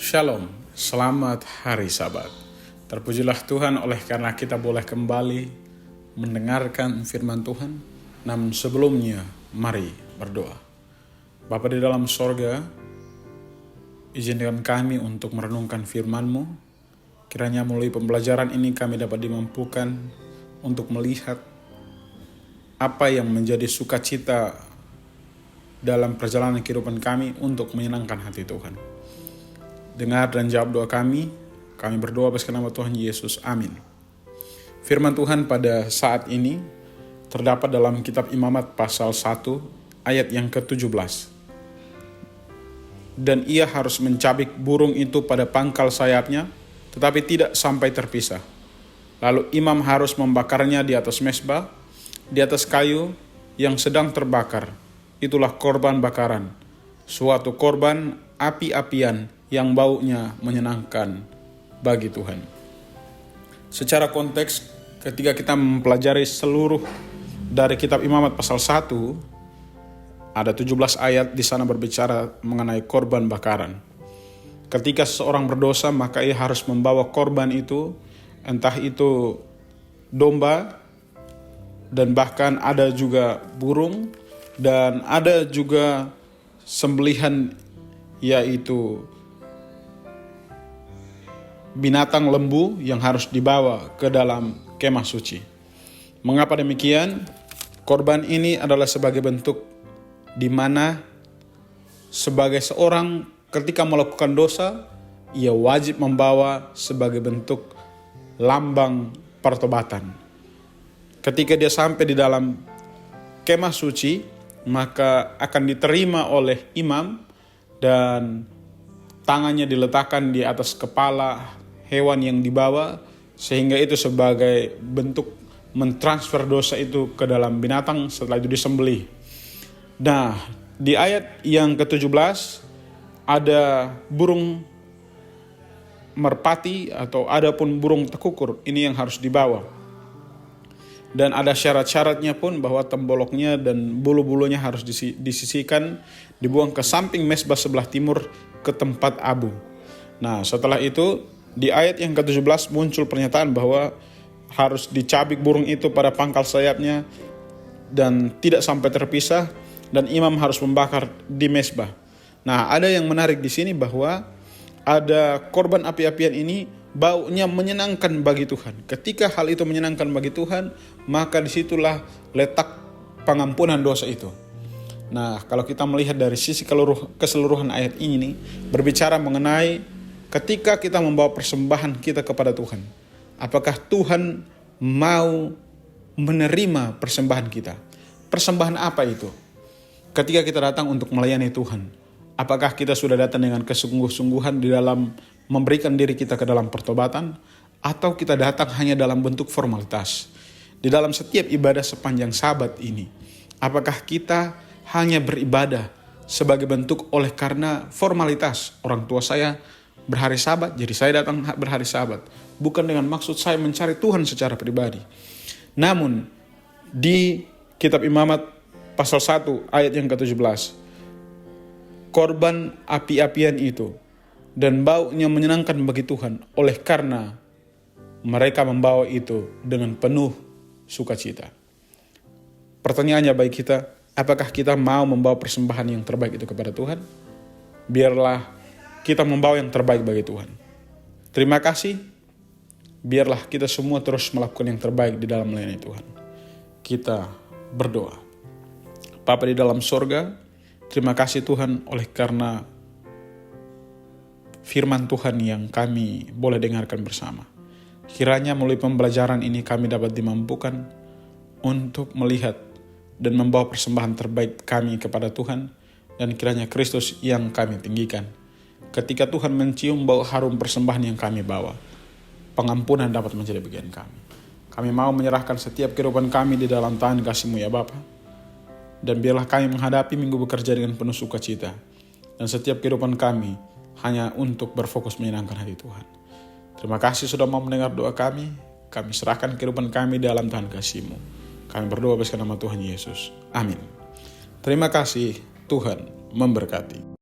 Shalom, selamat hari Sabat. Terpujilah Tuhan oleh karena kita boleh kembali mendengarkan firman Tuhan. Namun sebelumnya, mari berdoa. Bapa di dalam sorga, izinkan kami untuk merenungkan firman-Mu. Kiranya melalui pembelajaran ini kami dapat dimampukan untuk melihat apa yang menjadi sukacita dalam perjalanan kehidupan kami untuk menyenangkan hati Tuhan. Dengar dan jawab doa kami berdoa atas nama Tuhan Yesus, amin. Firman Tuhan pada saat ini terdapat dalam kitab Imamat pasal 1 ayat yang ke-17. Dan ia harus mencabik burung itu pada pangkal sayapnya, tetapi tidak sampai terpisah. Lalu imam harus membakarnya di atas mezbah, di atas kayu yang sedang terbakar. Itulah korban bakaran, suatu korban api-apian yang baunya menyenangkan bagi Tuhan. Secara konteks, ketika kita mempelajari seluruh dari kitab Imamat pasal 1, ada 17 ayat di sana berbicara mengenai korban bakaran. Ketika seseorang berdosa, maka ia harus membawa korban itu, entah itu domba, dan bahkan ada juga burung, dan ada juga sembelihan yaitu binatang lembu yang harus dibawa ke dalam kemah suci. Mengapa demikian? Korban ini adalah sebagai bentuk di mana sebagai seorang ketika melakukan dosa, ia wajib membawa sebagai bentuk lambang pertobatan. Ketika dia sampai di dalam kemah suci, maka akan diterima oleh imam dan tangannya diletakkan di atas kepala hewan yang dibawa, sehingga itu sebagai bentuk mentransfer dosa itu ke dalam binatang, setelah itu disembelih. Nah, di ayat yang ke-17 ada burung merpati atau ada pun burung tekukur, ini yang harus dibawa. Dan ada syarat-syaratnya pun bahwa temboloknya dan bulu-bulunya harus disisihkan, dibuang ke samping mezbah sebelah timur ke tempat abu. Nah, setelah itu di ayat yang ke-17 muncul pernyataan bahwa harus dicabik burung itu pada pangkal sayapnya dan tidak sampai terpisah, dan imam harus membakar di mezbah. Nah, ada yang menarik di sini bahwa ada korban api-apian ini baunya menyenangkan bagi Tuhan. Ketika hal itu menyenangkan bagi Tuhan, maka disitulah letak pengampunan dosa itu. Nah, kalau kita melihat dari sisi keseluruhan ayat ini berbicara mengenai ketika kita membawa persembahan kita kepada Tuhan, apakah Tuhan mau menerima persembahan kita? Persembahan apa itu? Ketika kita datang untuk melayani Tuhan, apakah kita sudah datang dengan kesungguh-sungguhan di dalam memberikan diri kita ke dalam pertobatan, atau kita datang hanya dalam bentuk formalitas? Di dalam setiap ibadah sepanjang Sabat ini, apakah kita hanya beribadah sebagai bentuk oleh karena formalitas? Orang tua saya berhari Sabat, jadi saya datang berhari Sabat. Bukan dengan maksud saya mencari Tuhan secara pribadi. Namun, di kitab Imamat pasal 1 ayat yang ke-17, korban api-apian itu dan baunya menyenangkan bagi Tuhan oleh karena mereka membawa itu dengan penuh sukacita. Pertanyaannya bagi kita, apakah kita mau membawa persembahan yang terbaik itu kepada Tuhan? Biarlah kita membawa yang terbaik bagi Tuhan. Terima kasih. Biarlah kita semua terus melakukan yang terbaik di dalam melayani Tuhan. Kita berdoa. Bapa di dalam sorga, terima kasih Tuhan oleh karena firman Tuhan yang kami boleh dengarkan bersama. Kiranya melalui pembelajaran ini kami dapat dimampukan untuk melihat dan membawa persembahan terbaik kami kepada Tuhan, dan kiranya Kristus yang kami tinggikan. Ketika Tuhan mencium bau harum persembahan yang kami bawa, pengampunan dapat menjadi bagian kami. Kami mau menyerahkan setiap kehidupan kami di dalam tangan kasih-Mu ya Bapa. Dan biarlah kami menghadapi minggu bekerja dengan penuh sukacita. Dan setiap kehidupan kami hanya untuk berfokus menyenangkan hati Tuhan. Terima kasih sudah mau mendengar doa kami. Kami serahkan kehidupan kami dalam tangan kasih-Mu. Kami berdoa atas nama Tuhan Yesus. Amin. Terima kasih. Tuhan memberkati.